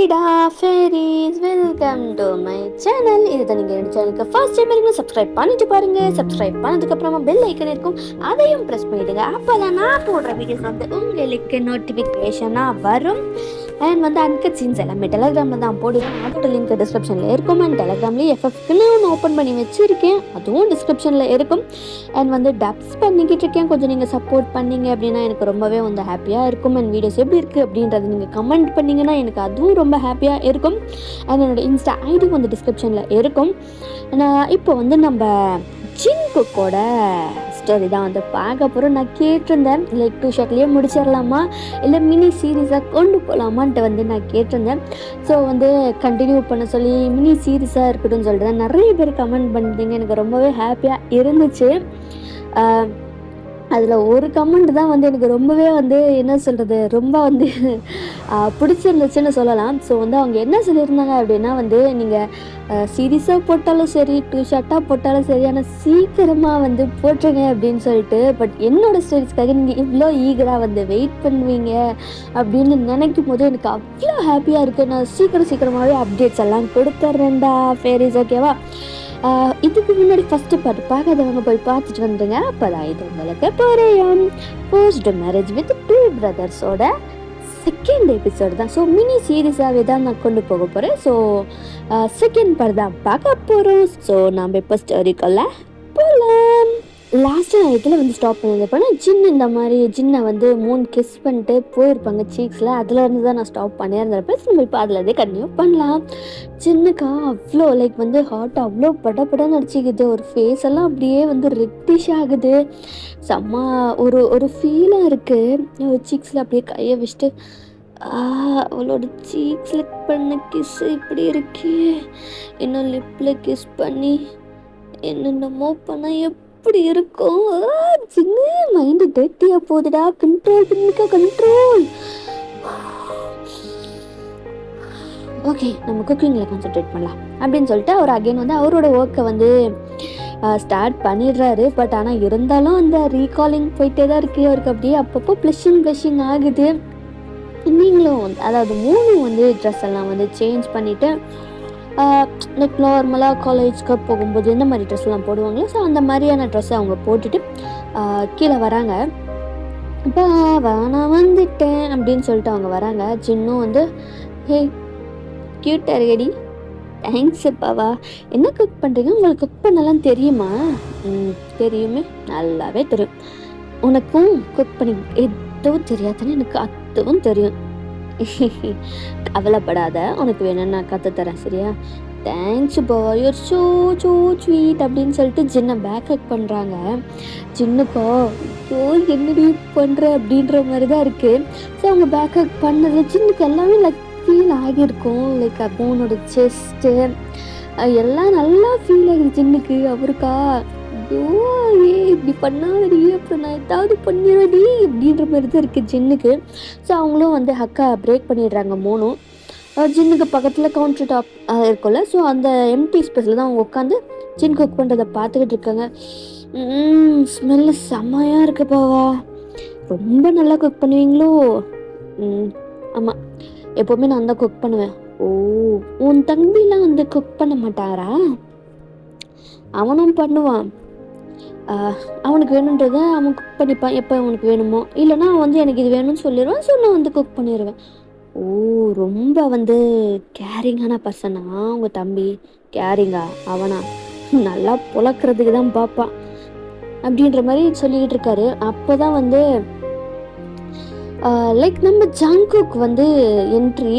ஹேடா fairies welcome to my channel. இதுதான் நீங்கள் என்னோட சேனலுக்கு ஃபர்ஸ்ட் டைம் இருக்கணும், சப்ஸ்கிரைப் பண்ணிட்டு பாருங்க. சப்ஸ்கிரைப் பண்ணதுக்கப்புறமா பெல் ஐக்கன் இருக்கும், அதையும் ப்ரெஸ் பண்ணிவிடுங்க. அப்போ தான் நான் போடுற வீடியோஸ் வந்து உங்களுக்கு நோட்டிஃபிகேஷனாக வரும். அண்ட் வந்து அன்கட் சீன்ஸ் எல்லாமே டெலகிராமில் தான் போடுவேன். அதோட லிங்க் டிஸ்கிரிப்ஷனில் இருக்கும். அண்ட் டெலகிராம்லேயே எஃப்எஃப்க்குன்னு ஒன்று ஓப்பன் பண்ணி வச்சுருக்கேன், அதுவும் டிஸ்கிரிப்ஷனில் இருக்கும். அண்ட் வந்து டப்ஸ் பண்ணிக்கிட்டு இருக்கேன். கொஞ்சம் நீங்கள் சப்போர்ட் பண்ணிங்க அப்படின்னா எனக்கு ரொம்பவே வந்து ஹாப்பியாக இருக்கும். அண்ட் வீடியோஸ் எப்படி இருக்குது அப்படின்றத நீங்கள் கமெண்ட் பண்ணிங்கன்னா எனக்கு அதுவும் ரொம்ப ஹாப்பியாக இருக்கும். அண்ட் என்னோடய இன்ஸ்டா ஐடி வந்து டிஸ்கிரிப்ஷனில் இருக்கும். நான் இப்போ வந்து நம்ம ஜின்குக்கோட ஸ்டோரி தான் வந்து பார்க்க போகிறோம். நான் கேட்டிருந்தேன், லைக் 2 ஷார்ட்லேயே முடிச்சிடலாமா இல்லை மினி சீரீஸாக கொண்டு போகலாமான்ட்டு வந்து நான் கேட்டிருந்தேன். ஸோ வந்து கண்டினியூ பண்ண சொல்லி மினி சீரீஸாக இருக்கட்டும்னு சொல்லிட்டு தான் நிறைய பேர் கமெண்ட் பண்ணிட்டீங்க. எனக்கு ரொம்பவே ஹாப்பியாக இருந்துச்சு. அதில் ஒரு கமெண்ட் தான் வந்து எனக்கு ரொம்பவே வந்து என்ன சொல்கிறது, ரொம்ப வந்து பிடிச்சிருந்துச்சுன்னு சொல்லலாம். ஸோ வந்து அவங்க என்ன சொல்லியிருந்தாங்க அப்படின்னா வந்து, நீங்கள் சீரியஸாக போட்டாலும் சரி 2 ஷார்ட்டாக போட்டாலும் சரி, ஆனால் சீக்கிரமாக வந்து போட்டுருங்க அப்படின்னு சொல்லிட்டு. பட் என்னோடய ஸ்டோரிஸ்க்காக நீங்கள் இவ்வளோ ஈகராக வந்து வெயிட் பண்ணுவீங்க அப்படின்னு நினைக்கும் போது எனக்கு அவ்வளோ ஹாப்பியாக இருக்குது. நான் சீக்கிரமாகவே அப்டேட்ஸ் எல்லாம் கொடுத்துட்றேன்டா ஃபேரிஸ், ஓகேவா? இதுக்கு முன்னாடி ஃபஸ்ட்டு பார்ட் பார்க்காதவங்க போய் பார்த்துட்டு வந்துடுங்க. அப்போ தான் இது உங்களுக்கு புரியும். போஸ்ட் மேரேஜ் வித் 2 பிரதர்ஸோட செகண்ட் எபிசோடு தான். ஸோ மினி சீரீஸாகவே தான் நான் கொண்டு போக போகிறேன். ஸோ செகண்ட் பார்ட் தான் பார்க்க போகிறோம். ஸோ நாம் இப்போ ஸ்டோரிக்குள்ள போகலாம். லாஸ்ட்டாக நான் இதில் வந்து ஸ்டாப் பண்ணியிருப்பேன். இந்த மாதிரி ஜின்னை வந்து 3 கிஸ் பண்ணிட்டு போயிருப்பாங்க சீக்ஸில், அதில் இருந்து தான் நான் ஸ்டாப் பண்ணியிருந்திருப்பேன். ஸோ நம்ம இப்போ அதில் இருந்தே கண்டினியூ பண்ணலாம். சின்னக்கா அவ்வளோ லைக் வந்து ஹார்ட் அவ்வளோ படப்படன்னு அடிச்சிக்குது. ஒரு ஃபேஸ் எல்லாம் அப்படியே வந்து ரெட்டிஷ் ஆகுது. செம்ம ஒரு ஃபீலாக இருக்குது. சீக்ஸில் அப்படியே கையை வச்சுட்டு அவளோட சீக்ஸில் பண்ண கிஸ் இப்படி இருக்கே, இன்னும் லிப்பில் கிஸ் பண்ணி என்னென்னமோ பண்ண எப்படி இருக்கும். சின்ன மைண்டு டேட்டியாக போகுதுடா. கண்ட்ரோல் பண்ணிக்கா, கண்ட்ரோல். ஓகே, நம்ம குக்கிங்கில் கான்சென்ட்ரேட் பண்ணலாம் அப்படின்னு சொல்லிட்டு அவர் அகைன் வந்து அவரோட ஒர்க்கை வந்து ஸ்டார்ட் பண்ணிடுறாரு. பட் ஆனால் இருந்தாலும் அந்த ரீகாலிங் போயிட்டே தான் இருக்குது அவருக்கு. அப்படியே அப்பப்போ ப்ளஷிங் ஆகுது. நீங்களும் அதாவது 3 வந்து ட்ரெஸ் எல்லாம் வந்து சேஞ்ச் பண்ணிவிட்டு லைக் நார்மலாக காலேஜ்க்கு போகும்போது எந்த மாதிரி ட்ரெஸ்லாம் போடுவாங்களோ, ஸோ அந்த மாதிரியான ட்ரெஸ்ஸை அவங்க போட்டுட்டு கீழே வராங்க. இப்போ நான் வந்துட்டேன் அப்படின்னு சொல்லிட்டு அவங்க வராங்க. சின்னும் வந்து ஹே க்யூட்டாக இருக்கடி, தேங்க்ஸ் அப்பாவா. என்ன குக் பண்ணுறீங்க? உங்களுக்கு குக் பண்ணலாம் தெரியுமா? தெரியுமே, நல்லாவே தெரியும். உனக்கும் குக் பண்ணி எதுவும் தெரியாதுன்னு எனக்கு அதுவும் தெரியும். கவலைப்படாத, உனக்கு வேணும்னு நான் கற்றுத்தரேன், சரியா? தேங்க்ஸ் பாவா, யூர் ஸோ ஸ்வீட் அப்படின்னு சொல்லிட்டு ஜின்னை பேக்கப் பண்ணுறாங்க. ஜின்னுக்கோ என்னடி பண்ணுற அப்படின்ற மாதிரி தான் இருக்குது. ஸோ அவங்க பேக்கப் பண்ணது ஜின்னுக்கு எல்லாமே லைக் ஃபீல் ஆகியிருக்கும். லைக் அப்போனோட செஸ்ட்டு எல்லாம் நல்லா ஃபீல் ஆகுது ஜின்னுக்கு. அவருக்கா இப்படி பண்ணாதடி, அப்புறம் நான் ஏதாவது பண்ணிடுவேடி அப்படின்ற மாதிரி தான் இருக்குது ஜின்னுக்கு. ஸோ அவங்களும் வந்து ஹக்கா பிரேக் பண்ணிடுறாங்க 3. ஜின்னுக்கு பக்கத்தில் கவுண்டர் டாப் இருக்கும்ல, ஸோ அந்த எம்டி ஸ்பேஸில் தான் அவங்க உட்காந்து ஜின் குக் பண்ணுறதை பார்த்துக்கிட்டு இருக்காங்க. ஸ்மெல்லு செம்மையாக இருக்குப்பாவா, ரொம்ப நல்லா குக் பண்ணுவீங்களோ? ஆமாம், எப்போவுமே நான் தான் குக் பண்ணுவேன். ஓ, உன் தம்பிலாம் வந்து குக் பண்ண மாட்டாரா? அவனும் பண்ணுவான். அவனுக்கு வேணுன்றத அவன் குக் பண்ணிப்பான் எப்போ அவனுக்கு வேணுமோ. இல்லைனா அவன் வந்து எனக்கு இது வேணும்னு சொல்லிடுவான். ஸோ நான் வந்து குக் பண்ணிடுவேன். ஓ, ரொம்ப வந்து கேரிங்கான பர்சனா உங்கள் தம்பி? கேரிங்கா? அவனா நல்லா புழக்கிறதுக்கு தான் பார்ப்பான் அப்படின்ற மாதிரி சொல்லிக்கிட்டு இருக்காரு. அப்போ தான் வந்து லைக் நம்ம ஜங்குக் வந்து என்ட்ரி.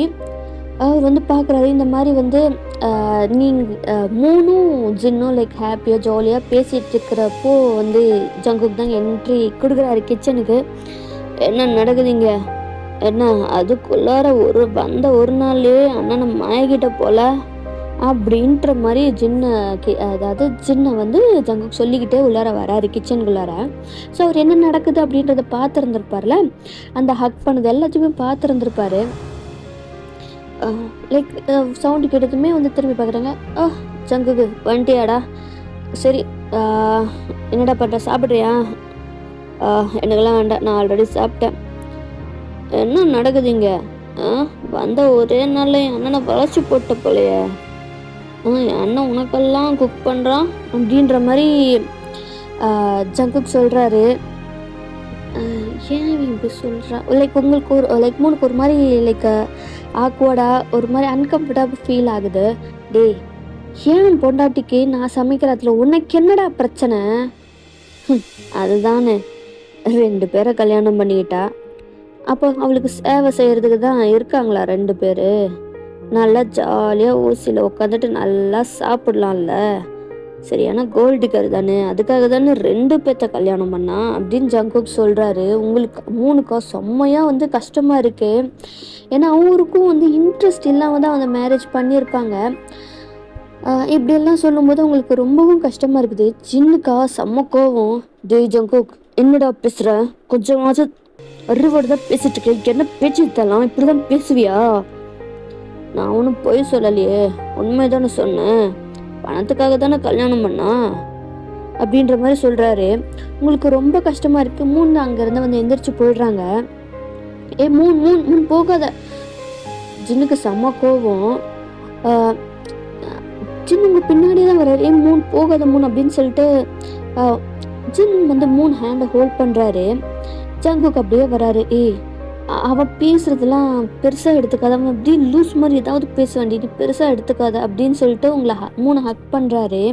அவர் வந்து பார்க்குறாரு. இந்த மாதிரி வந்து நீங்கள் 3 ஜின்னும் லைக் ஹாப்பியாக ஜாலியாக பேசிகிட்டு இருக்கிறப்போ வந்து ஜங்குக் தான் என்ட்ரி கொடுக்குறாரு கிச்சனுக்கு. என்ன நடக்குதுங்க? என்ன அதுக்குள்ளார வந்த ஒரு நாள்லேயே அண்ணனை மயக்கிட்ட போல அப்படின்ற மாதிரி ஜின்னை வந்து ஜங்குக் சொல்லிக்கிட்டே உள்ளார வராரு கிச்சனுக்குள்ளார. ஸோ அவர் என்ன நடக்குது அப்படின்றத பார்த்துருந்துருப்பார்ல, அந்த ஹக் பண்ணது எல்லாத்தையுமே பார்த்துருந்துருப்பாரு. லைக் சவுண்டு கேட்டதுமே வந்து திரும்பி பார்க்குறாங்க. ஜங்குக்கு வந்துட்டியாடா? சரி, என்னடா பண்ணுற, சாப்பிட்றியா? எனக்கெல்லாம் வேண்டாம், நான் ஆல்ரெடி சாப்பிட்டேன். என்ன நடக்குதுங்க? வந்த ஒரே நாள்ல என் அண்ணனை வளைச்சு போட்ட போலையே. என் அண்ணன் உனக்கெல்லாம் குக் பண்ணுறான் அப்படின்ற மாதிரி ஜங்குக் சொல்கிறாரு. ஏன் இப்படி சொல்கிறா? லைக் உங்களுக்கு ஒரு லைக் மூணுக்கு ஒரு மாதிரி லைக் ஆக்வர்டாக ஒரு மாதிரி அன்கம்ஃபர்டபுள் ஃபீல் ஆகுது. டேய், ஏன் பொண்டாட்டிக்கு நான் சமைக்கிறதுல உனக்கு என்னடா பிரச்சனை? அதுதானே 2 பேரை கல்யாணம் பண்ணிக்கிட்டா, அப்போ அவளுக்கு சேவை செய்கிறதுக்கு தான் இருக்காங்களா 2 பேர்? நல்லா ஜாலியாக ஊசியில் உட்காந்துட்டு நல்லா சாப்பிட்லாம்ல. சரியான கோல்டிக்கர் தானே, அதுக்காக தானே 2 பேர்த்த கல்யாணம் பண்ணா அப்படின்னு ஜங்குக் சொல்கிறாரு. உங்களுக்கு 3க்கா செம்மையாக வந்து கஷ்டமாக இருக்கு. ஏன்னா அவருக்கும் வந்து இன்ட்ரெஸ்ட் இல்லாமல் தான் அந்த மேரேஜ் பண்ணியிருப்பாங்க. இப்படியெல்லாம் சொல்லும்போது அவங்களுக்கு ரொம்பவும் கஷ்டமாக இருக்குது. ஜின்னுக்கா செம்ம கோவம். டேய் ஜங்குக், என்னடா பேசுகிற? கொஞ்சமாச்சும் அறிவோடு தான் பேசிட்டு இருக்கேன். என்ன பேச்சு தரலாம்? இப்படி தான் பேசுவியா? நான் ஒன்றும் பொய் சொல்லலையே, உண்மை தானே சொன்னேன். பணத்துக்காக தானே கல்யாணம் பண்ணா அப்படின்ற மாதிரி சொல்கிறாரு. உங்களுக்கு ரொம்ப கஷ்டமாக இருக்குது. 3 அங்கேருந்து வந்து எந்திரிச்சு போயிடுறாங்க. மூணு போகாத. ஜின்னுக்கு செம்ம கோவம். ஜின் உங்கள் பின்னாடி தான் வர்றாரு. 3 போகாத 3 அப்படின்னு சொல்லிட்டு ஜின் வந்து 3 ஹேண்டை ஹோல்ட் பண்ணுறாரு. ஜங்குக் அப்படியே வராரு. அவன் பேசுறதெல்லாம் பெருசாக எடுத்துக்காத, அவன் அப்படி லூஸ் மாதிரி ஏதாவது பேச வேண்டியது பெருசாக எடுத்துக்காத அப்படின்னு சொல்லிட்டு உங்களை 3 ஹக் பண்ணுறாரு.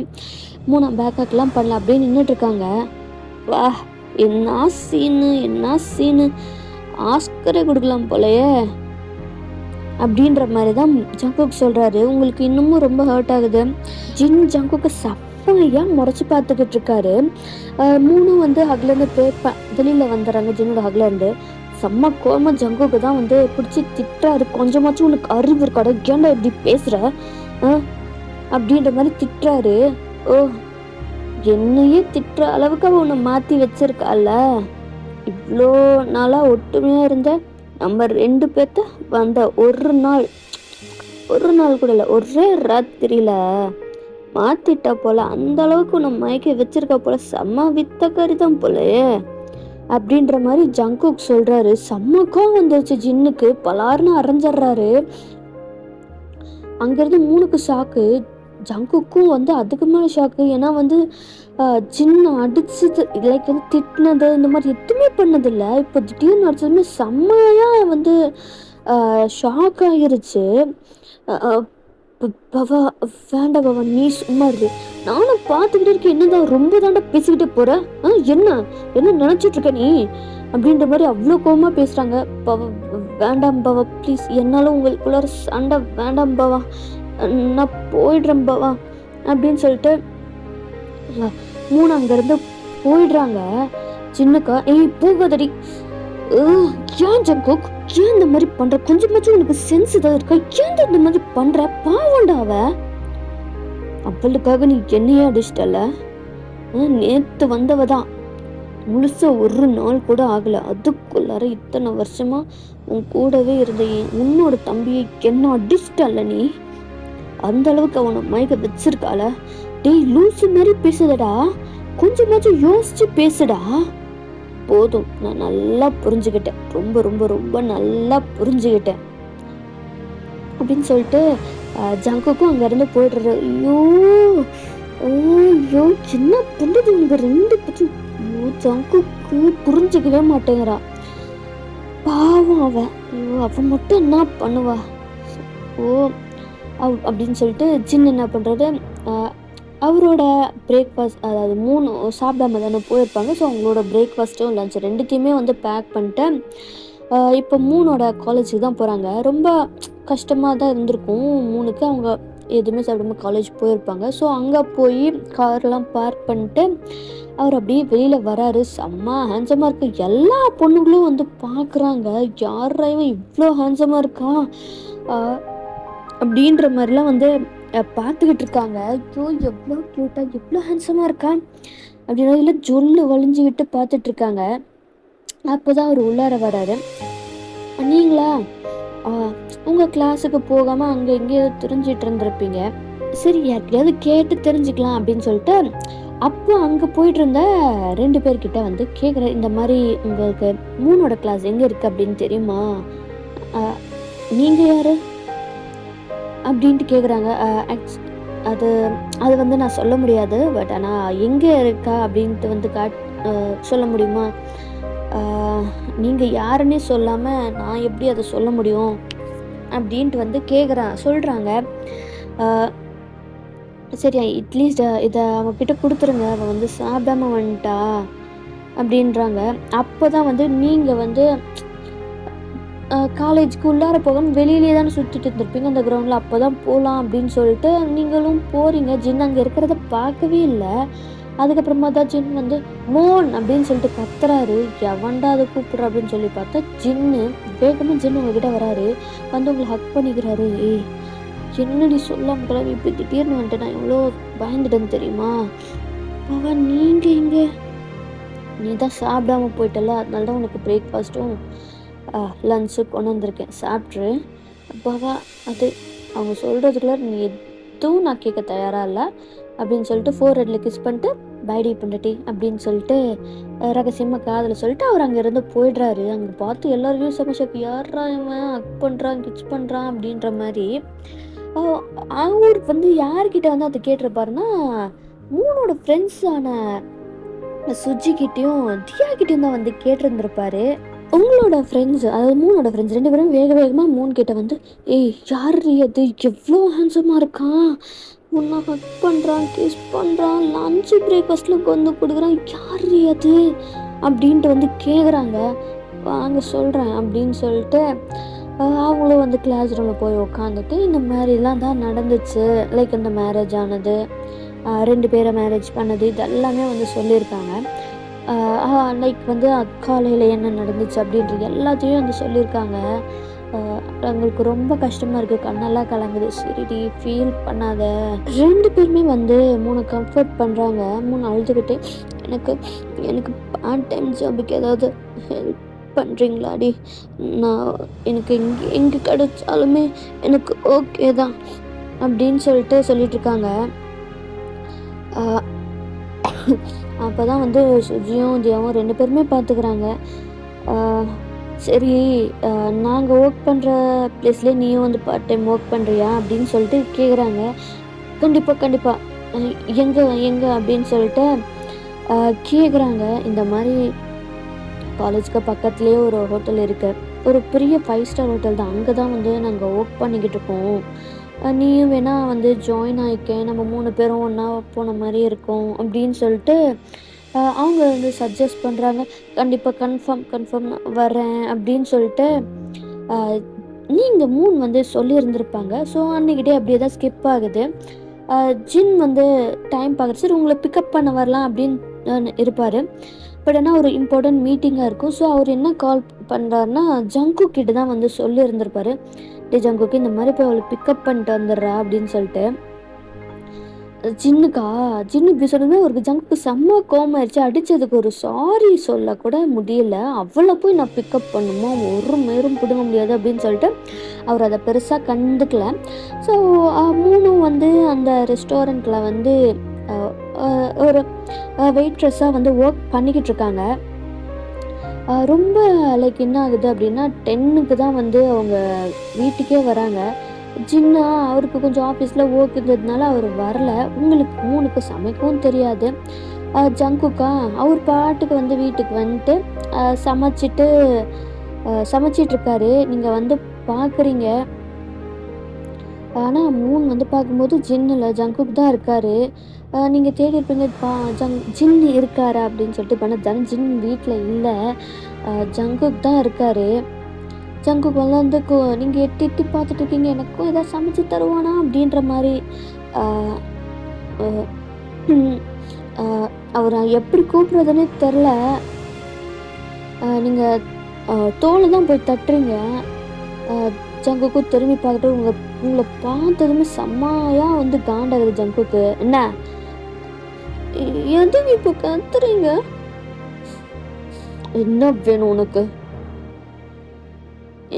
3 பேக் ஹக்லாம் பண்ணல, அப்படியே நின்றுட்டு இருக்காங்க. வா, என்ன சீனு ஆஸ்கரே கொடுக்கலாம் போலையே அப்படின்ற மாதிரி தான் ஜங்குக் சொல்கிறாரு. உங்களுக்கு இன்னமும் ரொம்ப ஹர்ட் ஆகுது. ஜின் ஜங்குக்கு சப்பையாக முறைச்சி பார்த்துக்கிட்டு இருக்காரு. 3 வந்து ஹக்லேருந்து வெளியில் வந்துடுறாங்க. ஜின்னோட ஹக்லேருந்து செம்ம கோமா ஜங்குக்கு தான் வந்து பிடிச்சி திட்டுறாரு. கொஞ்சமாச்சும் உனக்கு அறிவு இருக்காட, ஏன்டா இப்படி பேசுகிற அப்படின்ற மாதிரி திட்டுறாரு. என்னையே திட்டுற அளவுக்கு அவன் உன்னை மாற்றி வச்சிருக்கால. இவ்வளோ நாளாக ஒற்றுமையாக இருந்த நம்ம 2 பேர்த்த வந்த ஒரு நாள் கூட இல்லை, ஒரே ராத்திரியில மாத்திட்டா போல. அந்த அளவுக்கு உன்னை மயக்க வச்சிருக்கா போல. செம்ம வித்தக்காரி தான் போலயே அப்படின்ற மாதிரி ஜங்குக் சொல்றாரு. செம்மக்கம் வந்துருச்சு ஜின்னுக்கு. பலார்னு அரைஞ்சிடுறாரு. அங்கிருந்து 3க்கு ஷாக்கு. ஜங்குக்கும் வந்து அதுக்கு மேலே ஷாக்கு. ஏன்னா வந்து ஜின்னு அடிச்சது லைக் வந்து திட்டினது இந்த மாதிரி எதுவுமே பண்ணதில்லை. இப்போ திடீர்னு அடிச்சதுமே செம்மையா வந்து ஷாக் ஆகிருச்சு. பவா, வேண்டாம் பவா, நீ சும்மா இரு. நானும் பார்த்துக்கிட்டே இருக்கேன். என்னதான் ரொம்ப தாண்டா பேசிக்கிட்டே போற? என்ன நினைச்சிட்டு இருக்க நீ அப்படின்ற மாதிரி அவ்வளோ கோவமா பேசுறாங்க. பவா, வேண்டாம் பவா, ப்ளீஸ், என்னால உங்களுக்குள்ள சண்டை வேண்டாம் பவா, நான் போயிடுறேன் பவா அப்படின்னு சொல்லிட்டு 3 அங்கிருந்து போயிடுறாங்க. சின்னக்கா, போகாதடி. ஏன் ஜங்குக், ஏன் இந்த மாதிரி பண்ற? கொஞ்சமாச்சும் உனக்கு சென்ஸ் ஏதாவது இருக்கா? ஏன் இந்த மாதிரி பண்ற? பாவண்டா அவளுக்காக நீ என்னையே அடிச்சிட்டல. நேத்து வந்தவதான், முழுசா ஒரு நாள் கூட ஆகல. அதுக்குள்ளார இத்தனை வருஷமா உன் கூடவே இருந்த உன்னோட தம்பியை என்ன அடிச்சிட்டல நீ. அந்த அளவுக்கு அவனை மயக்க வச்சிருக்கால. டேய், லூசு மாதிரி பேசுதடா, கொஞ்சமாச்சும் யோசிச்சு பேசுடா. போதும், நான் நல்லா புரிஞ்சுக்கிட்டேன், ரொம்ப ரொம்ப ரொம்ப நல்லா புரிஞ்சுக்கிட்டேன் அப்படின்னு சொல்லிட்டு ஜங்குக்கும் அங்கேருந்து போயிடுறாரு. ஐயோ சின்ன பண்ணுறது இவங்க 2 பேரும். ஜங்குக்கு புரிஞ்சுக்கவே மாட்டேங்கிறா. பாவம் அவன் மட்டும் என்ன பண்ணுவா? அப்படின்னு சொல்லிட்டு ஜின் என்ன பண்ணுறது, அவரோட பிரேக்ஃபாஸ்ட், அதாவது 3 சாப்பிடாம தானே போயிருப்பாங்க. ஸோ அவங்களோட பிரேக்ஃபாஸ்ட்டும் லஞ்ச் 2த்தையுமே வந்து பேக் பண்ணிட்டு இப்போ 3ஓட காலேஜுக்கு தான் போகிறாங்க. ரொம்ப கஷ்டமாக தான் இருந்திருக்கும் 3க்கு. அவங்க எதுவுமே சாப்பிடாம காலேஜ் போயிருப்பாங்க. ஸோ அங்கே போய் கார்லாம் பார்க் பண்ணிட்டு அவர் அப்படியே வெளியில் வராரு. செம்ம ஹேண்ட்ஸமாக இருக்குது. எல்லா பொண்ணுங்களும் வந்து பார்க்குறாங்க, யாரா இவன் இவ்வளோ ஹேண்ட்ஸமாக இருக்கான் அப்படின்ற மாதிரிலாம் வந்து பார்த்துக்கிட்டு இருக்காங்க. ஐயோ எவ்வளோ க்யூட்டாக, எவ்வளோ ஹேண்ட்ஸமாக இருக்கான் அப்படின்னா இல்லை ஜொல்லு வலிஞ்சிக்கிட்டு பார்த்துட்டு இருக்காங்க. அப்போ தான் அவர் உள்ளார வராரு. நீங்களா, உங்கள் கிளாஸுக்கு போகாமல் அங்கே எங்கேயோ தெரிஞ்சிட்டு இருந்திருப்பீங்க, சரி யாருக்கையாவது கேட்டு தெரிஞ்சுக்கலாம் அப்படின்னு சொல்லிட்டு அப்போ அங்கே போயிட்டு இருந்த 2 பேர்கிட்ட வந்து கேட்குறேன், இந்த மாதிரி உங்களுக்கு 3ஓட கிளாஸ் எங்கே இருக்குது அப்படின்னு தெரியுமா நீங்கள் யார் அப்படின்ட்டு கேட்குறாங்க. அது அது வந்து நான் சொல்ல முடியாது. பட் ஆனால் எங்கே இருக்கா அப்படின்ட்டு வந்து சொல்ல முடியுமா? நீங்கள் யாருன்னே சொல்லாமல் நான் எப்படி அதை சொல்ல முடியும் அப்படின்ட்டு வந்து சொல்கிறாங்க. சரி அட்லீஸ்ட் இதை அவங்கக்கிட்ட கொடுத்துருங்க, அவள் வந்து சாப்பிடாம வந்துட்டா அப்படின்றாங்க. அப்போ தான் வந்து நீங்கள் வந்து காலேஜுக்கு உள்ளார போகாமல் வெளியிலே தானே சுற்றிட்டு இருந்திருப்பீங்க அந்த கிரவுண்டில். அப்போ தான் போகலாம் அப்படின்னு சொல்லிட்டு நீங்களும் போகிறீங்க. ஜின் அங்கே இருக்கிறத பார்க்கவே இல்லை. அதுக்கப்புறமா தான் ஜின் வந்து மோன் அப்படின்னு சொல்லிட்டு கத்துறாரு. எவன்டா அதை கூப்பிட்ற அப்படின்னு சொல்லி பார்த்தா ஜின்னு. வேகமாக ஜின்னு உங்ககிட்ட வராரு. வந்து உங்களை ஹக் பண்ணிக்கிறாரு. ஏய் என்னடி சொல்லாம கிளம்பி இப்படி திடீர்னு வந்துட்டு நான் எவ்வளோ பயந்துட்டேன்னு தெரியுமா? பவன் நீங்கள் இங்கே நீ தான் சாப்பிடாம போயிட்டல, அதனால தான் உனக்கு பிரேக்ஃபாஸ்ட்டும் லன்ச்சு கொண்டு வந்திருக்கேன், சாப்பிட்ரு. அப்பாவா அது அவங்க சொல்கிறதுக்குள்ள நீ எதுவும் நான் கேட்க தயாராக இல்லை அப்படின்னு சொல்லிட்டு 4 கிஸ் பண்ணிட்டு பைடி பண்ணட்டி அப்படின்னு சொல்லிட்டு ரகசியமாக காதில் சொல்லிட்டு அவர் அங்கேருந்து போயிடுறாரு. அங்கே பார்த்து எல்லாருமே சமஷக்கு யாரா இவன் ஹக் பண்ணுறான் கிச் பண்ணுறான் அப்படின்ற மாதிரி. அவர் வந்து யார்கிட்ட வந்து அதை கேட்டிருப்பாருன்னா மூணோட ஃப்ரெண்ட்ஸான சுஜிக்கிட்டையும் தியாகிட்டையும் தான் வந்து கேட்டிருந்திருப்பாரு. உங்களோட ஃப்ரெண்ட்ஸ், அதாவது மூணோட ஃப்ரெண்ட்ஸ் 2 பேரும் வேகமாக மூணு கிட்ட வந்து ஏய் யார் அது எவ்வளோ ஹேண்ட்ஸமாக இருக்கான், உன்னை ஹக் பண்ணுறான் கிஸ் பண்ணுறான் லஞ்சு பிரேக்ஃபாஸ்ட்டில் கொண்டு கொடுக்குறான், யார் அது அப்படின்ட்டு வந்து கேட்குறாங்க. வாங்க சொல்கிறேன் அப்படின்னு சொல்லிட்டு அவங்களும் வந்து கிளாஸ் ரூமில் போய் உக்காந்துட்டு இந்த மாதிரிலாம் தான் நடந்துச்சு. லைக் இந்த மேரேஜ் ஆனது, 2 பேரை மேரேஜ் பண்ணது, இது எல்லாமே வந்து சொல்லியிருக்காங்க. லைக் வந்து காலையில் என்ன நடந்துச்சு அப்படின்றது எல்லாத்தையும் வந்து சொல்லியிருக்காங்க. எங்களுக்கு ரொம்ப கஷ்டமாக இருக்குது, கண்ணெல்லாம் கலங்குது. சரிடி ஃபீல் பண்ணாத. 2 பேருமே வந்து 3 கம்ஃபர்ட் பண்ணுறாங்க. 3 அழுதுகிட்டு எனக்கு எனக்கு பார்ட் டைம் ஜாபுக்கு ஏதாவது ஹெல்ப் பண்ணுறீங்களாடி, நான் எனக்கு எங்கே கிடைச்சாலுமே எனக்கு ஓகே தான் அப்படின்னு சொல்லிட்டுருக்காங்க. அப்போ தான் வந்து சுஜியும் தியாவும் 2 பேருமே பார்த்துக்கிறாங்க. சரி நாங்கள் ஒர்க் பண்ணுற ப்ளேஸ்லேயே நீயும் வந்து பார்ட் டைம் ஒர்க் பண்ணுறியா அப்படின்னு சொல்லிட்டு கேட்குறாங்க. கண்டிப்பாக எங்கே அப்படின்னு சொல்லிட்டு கேட்குறாங்க. இந்த மாதிரி காலேஜுக்கு பக்கத்துலேயே ஒரு ஹோட்டல் இருக்குது, ஒரு பெரிய 5 ஸ்டார் ஹோட்டல் தான், அங்கே தான் வந்து நாங்கள் ஒர்க் பண்ணிக்கிட்டு இருக்கோம், நீயும் வேணால் வந்து ஜாயின் ஆகிக்க, நம்ம 3 பேரும் ஒன்றா போன மாதிரி இருக்கும் அப்படின்னு சொல்லிட்டு அவங்க வந்து சஜஸ்ட் பண்ணுறாங்க. கண்டிப்பாக கன்ஃபார்ம் வரேன் அப்படின்னு சொல்லிட்டு நீங்கள் 3 வந்து சொல்லியிருந்திருப்பாங்க. ஸோ அன்றைக்கிட்டே அப்படியே தான் ஸ்கிப் ஆகுது. ஜின் வந்து டைம் பார்க்குறது சரி உங்களை பிக்கப் பண்ண வரலாம் அப்படின்னு இருப்பார். பட் ஆனால் ஒரு இம்பார்ட்டன்ட் மீட்டிங்காக இருக்கும். ஸோ அவர் என்ன கால் பண்ணுறாருன்னா ஜங்குக் கிட்ட தான் வந்து சொல்லியிருந்திருப்பாரு. டே ஜங்குக்கு இந்த மாதிரி போய் அவளை பிக்கப் பண்ணிட்டு வந்துடுறா அப்படின்னு சொல்லிட்டு. ஜின்னு இப்படி சொன்னதுமே அவருக்கு ஜங்குக்கு செம்ம கோமாயிருச்சு. அடித்ததுக்கு ஒரு சாரி சொல்ல கூட முடியல. அவளை போய் நான் பிக்கப் பண்ணுமோ ஒரு மேரும் பிடுங்க முடியாது அப்படின்னு சொல்லிட்டு அவர் அதை பெருசாக கண்டுக்கல. ஸோ 3 வந்து அந்த ரெஸ்டாரண்ட்டில் வந்து ஒரு வெயிட்ரஸாக வந்து ஒர்க் பண்ணிக்கிட்டு இருக்காங்க. ரொம்ப லைக் என்ன ஆகுது அப்படின்னா 10க்கு தான் வந்து அவங்க வீட்டுக்கே வராங்க. ஜின்னா அவருக்கு கொஞ்சம் ஆஃபீஸில் ஒர்க் இருந்ததுனால அவர் வரல. உங்களுக்கு 3க்கு சமைக்கவும் தெரியாது. ஜங்குக்கா அவர் பாட்டுக்கு வந்து வீட்டுக்கு வந்துட்டு சமைச்சிட்ருக்காரு. நீங்கள் வந்து பார்க்குறீங்க. ஆனால் 3 வந்து பார்க்கும்போது ஜின்னில் ஜங்குக்கு தான் இருக்கார். நீங்கள் தேடி இருப்பீங்க ஜின் இருக்காரா அப்படின்னு சொல்லிட்டு. பண்ண ஜின் வீட்டில் இல்லை, ஜங்குக் தான் இருக்கார். ஜங்குக் வந்து நீங்கள் எட்டி பார்த்துட்டு இருக்கீங்க, எனக்கும் எதாவது சமைச்சு தருவானா அப்படின்ற மாதிரி. அவரை எப்படி கூப்பிட்றதுன்னே தெரில. நீங்கள் தோலை தான் போய் தட்டுறீங்க. ஜங்குக்கும் திரும்பி பார்த்துட்டு உங்களை பார்த்ததுமே செம்மையாக வந்து காண்டாகுது ஜங்குக்கு. என்ன எதுவும் இப்போ கத்துறீங்க? என்ன வேணும் உனக்கு?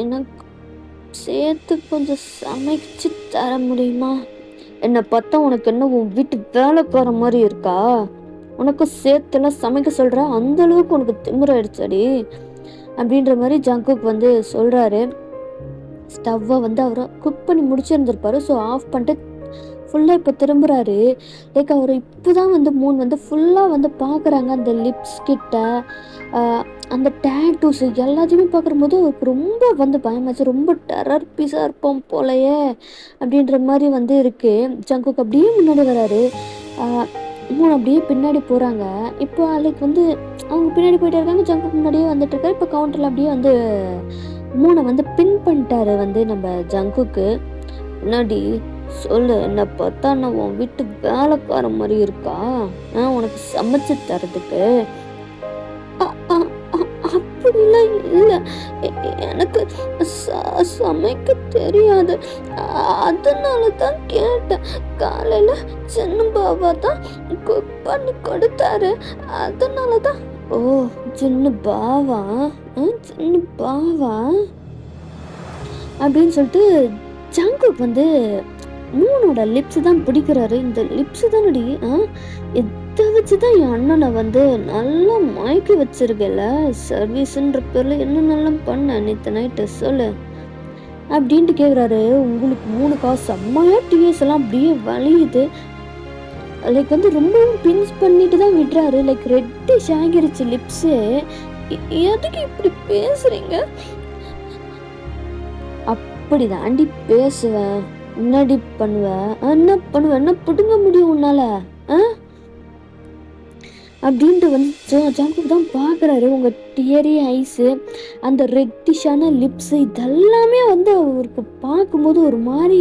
எனக்கு சேர்த்து கொஞ்சம் சமைச்சு தர முடியுமா? என்னை பார்த்தா உனக்கு என்ன உன் வீட்டு வேலைக்கார மாதிரி இருக்கா? உனக்கு சேர்த்துலாம் சமைக்க சொல்கிற அந்த அளவுக்கு உனக்கு திமிராயிடுச்சடி அப்படின்ற மாதிரி ஜங்குக் வந்து சொல்கிறாரு. ஸ்டவ்வை வந்து அவர் குக் பண்ணி முடிச்சிருந்திருப்பாரு. ஸோ ஆஃப் பண்ணிட்டு ஃபுல்லாக இப்போ திரும்புகிறாரு. லைக் அவர் இப்போ தான் வந்து மூன் வந்து ஃபுல்லாக வந்து பார்க்குறாங்க அந்த லிப்ஸ் கிட்ட, அந்த டேட்டூஸ் எல்லாத்தையுமே பார்க்கும்போது அவருக்கு ரொம்ப வந்து பயமாச்சு. ரொம்ப டெரர் பீஸாக இருப்போம் போலையே அப்படின்ற மாதிரி வந்து இருக்குது. ஜங்குக் அப்படியே முன்னாடி வராரு. மூணு அப்படியே பின்னாடி போகிறாங்க. இப்போ லைக் வந்து அவங்க பின்னாடி போயிட்டே இருக்காங்க. ஜங்குக் முன்னாடியே வந்துட்டு இருக்காரு. இப்போ கவுண்டரில் அப்படியே வந்து மூணை வந்து பின் பண்ணிட்டாரு வந்து நம்ம ஜங்குக்கு. முன்னாடி சொல்லு, என்னை பார்த்தா நான் உன் வீட்டு வேலைக்கார மாதிரி இருக்கா? உனக்கு சமைச்சு தரதுக்கு? அப்படிலாம் இல்லை, எனக்கு சமைக்க தெரியாது, அதனால தான் கேட்டேன். காலையில சின்ன பாபா தான் குக் பண்ணி கொடுத்தாரு, அதனால தான். ஓ, சின்ன பாவா, சின்ன பாவா அப்படின்னு சொல்லிட்டு ஜங்குக் வந்து மூனோட லிப்ஸ் தான் பிடிக்கிறாரு. இந்த லிப்ஸ் தானடி, இதை வச்சு தான் என் அண்ணனை வந்து நல்லா மயக்கி வச்சிருக்கல. சர்வீஸ்ன்ற பேரில் என்னென்னலாம் பண்ண நேற்று நைட்டு சொல்லு அப்படின்ட்டு கேட்குறாரு. உங்களுக்கு 3 காசு செம்மையாக டிஎஸ் எல்லாம் அப்படியே வலியுது. லைக் வந்து ரொம்பவும் பின்ஸ் பண்ணிட்டு தான் விடுறாரு. லைக் ரெட்டிஷ் ஆகிருச்சு லிப்ஸு. எதுக்கு இப்படி பேசுறீங்க? அப்படி தாண்டி பேசுவேன், என்னடி பண்ணுவேன், என்ன பண்ணுவேன், என்ன பிடுங்க முடியும் உன்னால அப்படின்ட்டு வந்து ஜங்குக் தான் பார்க்குறாரு. உங்கள் டியரி ஐஸு, அந்த ரெட்டிஷான லிப்ஸு, இதெல்லாமே வந்து அவருக்கு பார்க்கும்போது ஒரு மாதிரி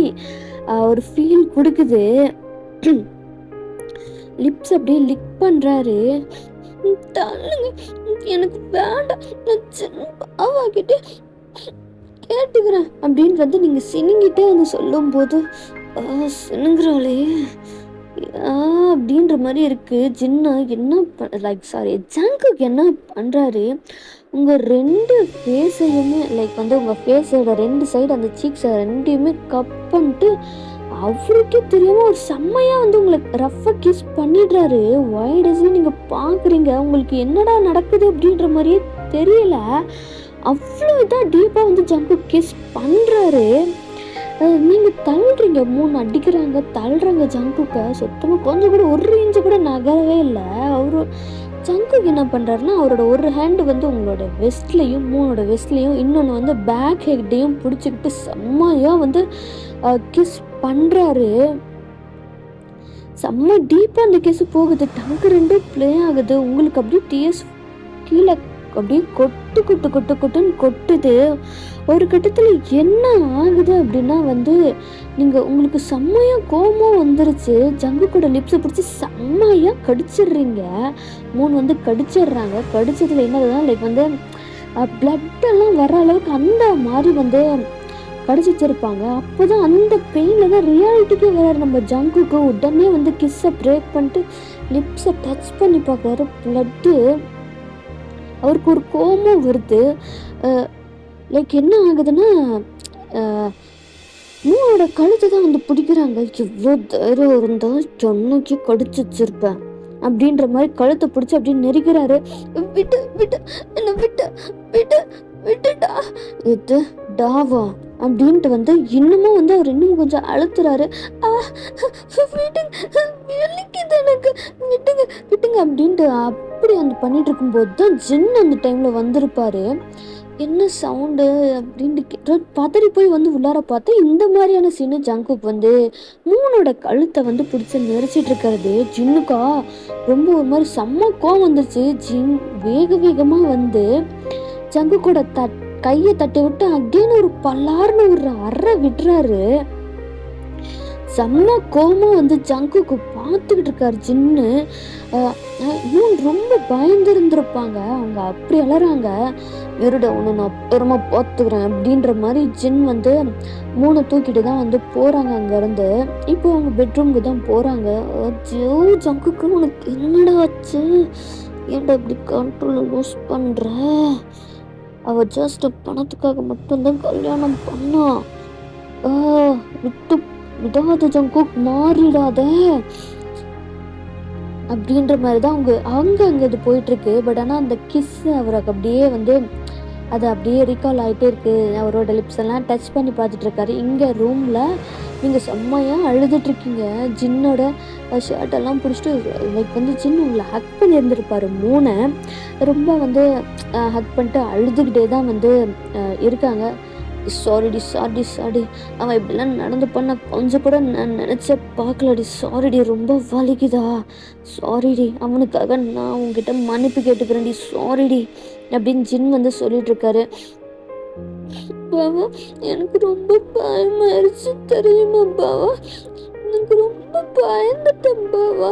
ஒரு ஃபீல் கொடுக்குது. லிப்ஸ் அப்படியே லிக் பண்ணுறாரு. தள்ளுங்க, எனக்கு வேண்டாம், நான் சின்ன பாவாக்கிட்டே கேட்டுக்கிறேன் அப்படின்னு வந்து நீங்கள் சினுங்கிட்டே வந்து சொல்லும்போது சினுங்குறாளே அப்படின்ற மாதிரி இருக்குது. ஜின்னா என்ன ஜங்குக் என்ன பண்ணுறாரு, உங்கள் 2 ஃபேஸையுமே லைக் வந்து உங்கள் ஃபேஸோட 2 சைடு அந்த சீக்ஸை ரெண்டையுமே கப் பண்ணிட்டு அவருக்கே தெரியாமல் ஒரு செம்மையாக வந்து உங்களை ரஃப்பாக கிஸ் பண்ணிடுறாரு. வைடஸ்லையும் நீங்கள் பார்க்குறீங்க, உங்களுக்கு என்னடா நடக்குது அப்படின்ற மாதிரியே தெரியல. அவ்வளோ இதாக டீப்பாக வந்து ஜங்குக் கிஸ் பண்ணுறாரு. நீங்கள் தள்ளுறீங்க, 3 அடிக்கிறாங்க, தள்ளுறாங்க ஜங்குக்கை. சுத்தமாக கொஞ்சம் கூட 1 இன்ச்சு கூட நகரவே இல்லை. அவரு ஜங்குக் என்ன பண்ணுறாருன்னா, அவரோட ஒரு ஹேண்டு வந்து உங்களோட வெஸ்ட்லேயும், மூணோட வெஸ்ட்லேயும், இன்னொன்று வந்து பேக் ஹெட்டையும் பிடிச்சிக்கிட்டு செம்மையாக வந்து கிஸ் பண்ணுறாரு. செம்ம டீப்பாக அந்த கிஸ் போகுது. டங்கு 2 ப்ளே ஆகுது. உங்களுக்கு அப்படியே டிஎஸ் கீழே அப்படியே கொட்டுன்னு கொட்டுது. ஒரு கட்டத்தில் என்ன ஆகுது அப்படின்னா வந்து நீங்கள் உங்களுக்கு செம்மையாக கோபம் வந்துருச்சு. ஜங்குக்கோட லிப்ஸை பிடிச்சி செம்மையாக கடிச்சிடுறீங்க. 3 வந்து கடிச்சிடுறாங்க. கடிச்சதில் என்னதுதான் லைக் வந்து பிளட்டெல்லாம் வர அளவுக்கு அந்த மாதிரி வந்து கடிச்சு வச்சிருப்பாங்க. அப்போ தான் அந்த பெயினில் தான் ரியாலிட்டிக்கே வராரு நம்ம ஜங்குக்கு. உடனே வந்து கிஸ்ஸை பிரேக் பண்ணிட்டு லிப்ஸை டச் பண்ணி பார்க்குறாரு. பிளட்டு அவருக்கு ஒரு கோபம் வருது. லைக் என்ன ஆகுதுன்னா, மூணோட கழுத்தை தான் வந்து பிடிக்கிறாங்க. எவ்வளோ தைரியம் இருந்தால் சொன்னக்கு கடிச்சு வச்சிருப்பேன் அப்படின்ற மாதிரி கழுத்தை பிடிச்சி அப்படின்னு நெருக்கிறாரு. விட்டு விட்டு என்ன விட்டு விட்டு விட்டுட்டா இது டாவா அப்படின்ட்டு வந்து இன்னமும் வந்து அவர் இன்னும் கொஞ்சம் அழுத்துறாரு. விட்டுங்க எனக்கு, விட்டுங்க விட்டுங்க அப்படின்ட்டு அப்படி வந்து பண்ணிட்டு இருக்கும்போது தான் ஜின் அந்த டைம்ல வந்திருப்பாரு. என்ன சவுண்டு அப்படின்ட்டு பதறி போய் வந்து உள்ளார பார்த்தா இந்த மாதிரியான சீனு. ஜங்குக் வந்து மூணோட கழுத்தை வந்து பிடிச்சி நெரிச்சிட்டு இருக்கிறது. ஜின்னுக்கா ரொம்ப ஒரு மாதிரி செம்ம கோவம் வந்துருச்சு. ஜின் வேகமாக வந்து ஜங்குக்கோட கையை தட்டி விட்டு அகெயின் ஒரு பல்லார்னு ஒரு அறை விடுறாரு. செம்ம கோபமா வந்து ஜங்குக்கு பார்த்துக்கிட்டு இருக்காரு ஜின்னு. இவன் ரொம்ப பயந்து இருந்திருப்பாங்க. அவங்க அப்படி அலறாங்க. வெறுட ஒன்று நான் அப்புறமா பார்த்துக்கிறேன் அப்படின்ற மாதிரி ஜின் வந்து 3 தூக்கிட்டு தான் வந்து போகிறாங்க அங்கேருந்து. இப்போ அவங்க பெட்ரூமுக்கு தான் போகிறாங்க. ஜங்குக்கு உனக்கு என்னடா ஆச்சு, ஏன்டா இப்படி கண்ட்ரோல் லூஸ் பண்ணுற? அவள் ஜஸ்ட் பணத்துக்காக மட்டும்தான் கல்யாணம் பண்ணா. விட்டு விடாத ஜங்குக், மாறிடாத அப்படின்ற மாதிரி தான் அங்கே இது போயிட்டுருக்கு. பட் ஆனால் அந்த கிஸ் அவருக்கு அப்படியே வந்து அது அப்படியே ரீகால் ஆகிட்டே இருக்குது. அவரோட லிப்ஸ் எல்லாம் டச் பண்ணி பார்த்துட்ருக்காரு. இங்கே ரூமில் நீங்கள் செம்மையாக அழுதுட்ருக்கீங்க. ஜின்னோட ஷர்ட்டெல்லாம் பிடிச்சிட்டு லைக் வந்து ஜின் உங்களை ஹக் பண்ணியிருந்துருப்பார். மூணை ரொம்ப வந்து ஹக் பண்ணிட்டு அழுதுகிட்டே தான் வந்து இருக்காங்க. சாரிடி சாரிடி சாரி, அவன் இப்படிலாம் நடந்து பண்ண கொஞ்சம் கூட நான் நினச்ச பார்க்கலடி. சாரிடி, ரொம்ப வலிக்குதா? சாரிடி, அவனுக்காக நான் உங்ககிட்ட மன்னிப்பு கேட்டுக்கிறேன்டி. சாரிடி அப்படின்னு ஜின் வந்து சொல்லிட்டு இருக்காரு. பாவா, எனக்கு ரொம்ப பயமாயிருச்சு தெரியுமா பாவா? எனக்கு ரொம்ப பயந்துட்டேன் பாவா.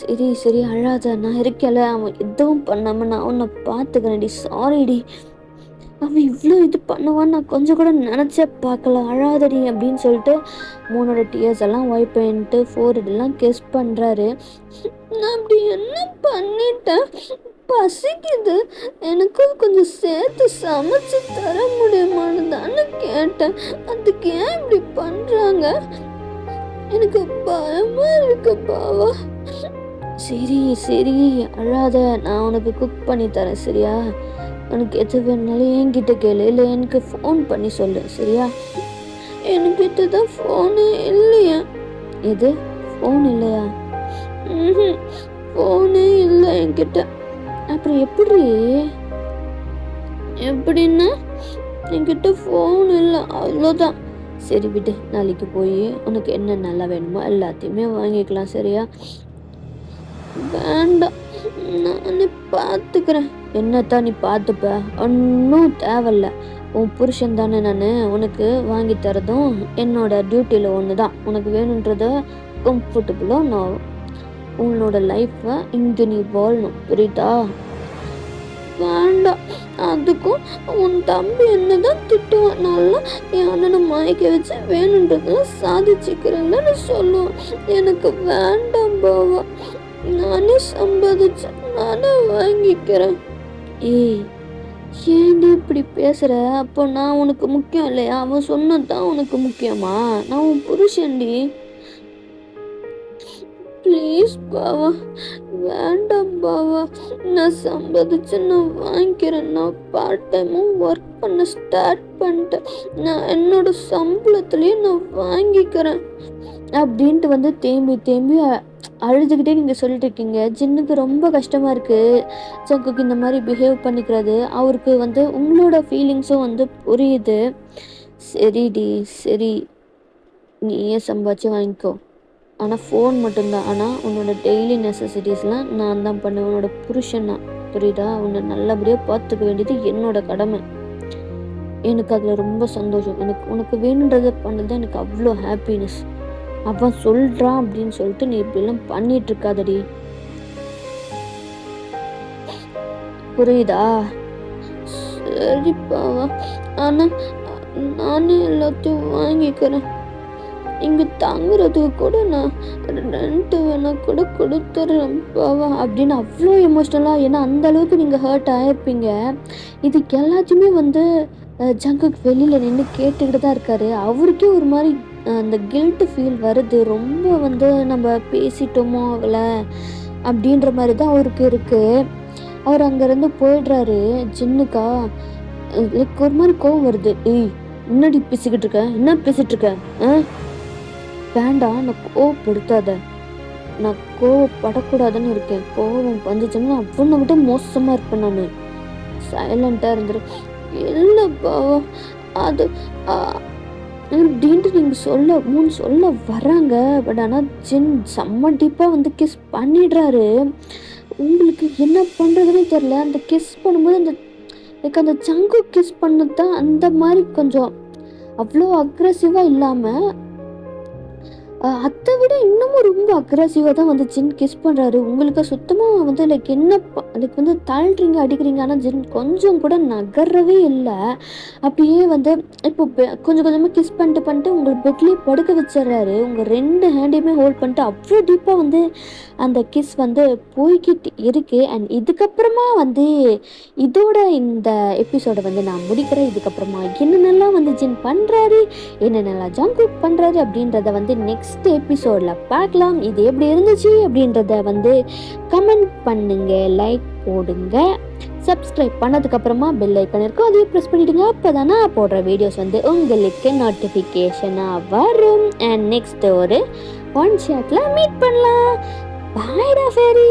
சரி சரி அழாத, நான் இருக்கல. அவன் எதுவும் பண்ணாம நான் உன்னை பார்த்துக்கிறேன்டி. சாரிடி, அவன் இவ்வளோ இது பண்ணுவான்னு நான் கொஞ்சம் கூட நினச்சே பார்க்கல. அழாதடி அப்படின்னு சொல்லிட்டு மூணோட டியர்ஸ் எல்லாம் வைப் பண்ணிட்டு ஃபோர்ஹெட்லாம் கிஸ் பண்ணுறாரு. நான் அப்படி என்ன பண்ணிட்டேன்? பசிக்குது, எனக்கும் கொஞ்சம் சேர்த்து சமைச்சு தர முடியுமான்னு தானே கேட்டேன். அதுக்கு ஏன் இப்படி பண்ணுறாங்க? எனக்கு பயமா இருக்கு பாவா. சரி சரி அழாத, நான் உனக்கு குக் பண்ணி தரேன் சரியா? உனக்கு எது வேணாலும் என்கிட்ட கேளு, இல்லை எனக்கு ஃபோன் பண்ணி சொல்லு சரியா? என்கிட்ட தான் ஃபோனே இல்லையா? எது ஃபோன் இல்லையா? ஃபோனே இல்லை என்கிட்ட. அப்புறம் எப்படின்னா என்கிட்ட ஃபோன் இல்லை, அவ்வளோதான். சரி விடு, நாளைக்கு போய் உனக்கு என்ன நல்லா வேணுமோ எல்லாத்தையுமே வாங்கிக்கலாம் சரியா? வேண்டாம், நானே பார்த்துக்கிறேன். என்னத்தான் நீ பார்த்துப்ப? ஒன்றும் தேவையில்ல. உன் புருஷன் தானே நான், உனக்கு வாங்கி தரதும் என்னோட டியூட்டியில் ஒன்று தான். உனக்கு வேணுன்றத கம்ஃபர்டபுளாக நான் உன்னோட லைஃப்பை இங்கே நீ வாழணும், புரியுதா? வேண்டாம், அதுக்கும் உன் தம்பி என்னதான் திட்டுவான். நல்லா என் அண்ணனை மயக்க வச்சு வேணுன்றதெல்லாம் சாதிச்சுக்கிறேன்னு சொல்லுவான். எனக்கு வேண்டாம் பாவா, நானே சம்பாதிச்சு நானே வாங்கிக்கிறேன். ஏய், ஏன்டி இப்படி பேசுற? அப்போ நான் உனக்கு முக்கியம் இல்லையா? அவன் சொன்னதான் உனக்கு முக்கியமா? நான் உன் புருஷன்டி. ப்ளீஸ் பாவா, வேண்டாம் பாவா, நான் சம்பாதிச்சு நான் வாங்கிக்கிறேன். நான் பார்ட் டைமும் ஒர்க் பண்ண ஸ்டார்ட் பண்ணிட்டேன். நான் என்னோட சம்பளத்துலேயே நான் வாங்கிக்கிறேன் அப்படின்ட்டு வந்து தேம்பி அழுதுகிட்டே நீங்கள் சொல்லிட்டு இருக்கீங்க. ஜின்னுக்கு ரொம்ப கஷ்டமாக இருக்குது ஜங்குக்கு இந்த மாதிரி பிஹேவ் பண்ணிக்கிறது. அவருக்கு வந்து உங்களோட ஃபீலிங்ஸும் வந்து புரியுது. சரிடி சரி, நீயே சம்பாதிச்சு வாங்கிக்கோ, ஆனால் ஃபோன் மட்டும்தான். ஆனால் உன்னோட டெய்லி நெசசிட்டிஸ்லாம் நான் தான் பண்ணுவேன். உன்னோட புருஷன் தான், புரியுதா? உன்னை நல்லபடியாக பார்த்துக்க வேண்டியது என்னோட கடமை. எனக்கு அதில் ரொம்ப சந்தோஷம். உனக்கு வேணுன்றதை பண்ணது தான் எனக்கு அவ்வளோ ஹாப்பினஸ். அவன் சொல்கிறான் அப்படின்னு சொல்லிட்டு நீ இப்படிலாம் பண்ணிட்டு இருக்காதடி, புரியுதா? சரிப்பாவா, ஆனால் நானே எல்லாத்தையும் வாங்கிக்கிறேன். இங்கே தங்குறதுக்கு கூட நான் ரெண்ட்டு வேணா கூட கொடுத்துட்றேன் பாவா அப்படின்னு அவ்வளோ எமோஷ்னலாக. ஏன்னா அந்த அளவுக்கு நீங்கள் ஹர்ட் ஆகிருப்பீங்க. இதுக்கு எல்லாத்தையுமே வந்து ஜங்குக்கு வெளியில் நின்று கேட்டுக்கிட்டு தான் இருக்காரு. அவருக்கே ஒரு மாதிரி அந்த கில்ட்டு ஃபீல் வருது. ரொம்ப வந்து நம்ம பேசிட்டோமோ அவளை அப்படின்ற மாதிரி தான் அவருக்கு இருக்குது. அவர் அங்கேருந்து போயிடுறாரு. ஜின்னுக்கா லைக் ஒரு மாதிரி கோவம் வருது. ஏய், முன்னாடி பேசிக்கிட்டு இருக்க, என்ன பேசிகிட்டு இருக்க? வேண்டாம், நான் கோவப்படுத்தாத. நான் கோவப்படக்கூடாதுன்னு இருக்கேன். கோவம் வந்துச்சுன்னா அவனை விட மோசமாக இருப்பேன். நான் சைலண்ட்டாக இருந்துரு. இல்லைப்பா, அது அப்படின்ட்டு நீங்கள் சொல்ல வராங்க. பட் ஆனால் ஜின் செம்ம டீப்பாக வந்து கிஸ் பண்ணிடுறாரு. உங்களுக்கு என்ன பண்ணுறதுனே தெரில. அந்த கிஸ் பண்ணும்போது அந்த ஜங்கு கிஸ் பண்ணது தான் அந்த மாதிரி கொஞ்சம் அவ்வளோ அக்ரெசிவாக இல்லாமல் அதை விட இன்னமும் ரொம்ப அக்ரெசிவாக தான் வந்து ஜின் கிஸ் பண்ணுறாரு. உங்களுக்கு சுத்தமாக வந்து லைக் லைக் வந்து தள்ளுறீங்க, அடிக்கிறீங்க. ஆனால் ஜின் கொஞ்சம் கூட நகரவே இல்லை. அப்படியே வந்து இப்போ கொஞ்சம் கொஞ்சமாக கிஸ் பண்ணிட்டு உங்களுக்கு பெட்லேயே படுக்க வச்சிடுறாரு. உங்கள் 2 ஹேண்டையுமே ஹோல்ட் பண்ணிட்டு அவ்வளோ டீப்பாக வந்து அந்த கிஸ் வந்து போய்கிட்டு இருக்குது. அண்ட் இதுக்கப்புறமா வந்து இதோட இந்த எபிசோடை வந்து நான் முடிக்கிறேன். இதுக்கப்புறமா என்னென்னலாம் வந்து ஜின் பண்ணுறாரு, என்னென்னலாம் ஜங்குக் பண்ணுறாரு அப்படின்றத வந்து நெக்ஸ்ட் எபிசோடில் பார்க்கலாம். இது எப்படி இருந்துச்சு அப்படின்றத வந்து கமெண்ட் பண்ணுங்க, லைக் போடுங்க, சப்ஸ்கிரைப் பண்ணதுக்கப்புறமா பெல் ஐக்கன் இருக்கும், அதையும் ப்ரெஸ் பண்ணிவிடுங்க. அப்போ தான் நான் போடுற வீடியோஸ் வந்து உங்களுக்கு நோட்டிஃபிகேஷனாக வரும். அண்ட் நெக்ஸ்ட் ஒரு ஒன் ஷாட்டில் மீட் பண்ணலாம். பாய்டா ஃபேரி.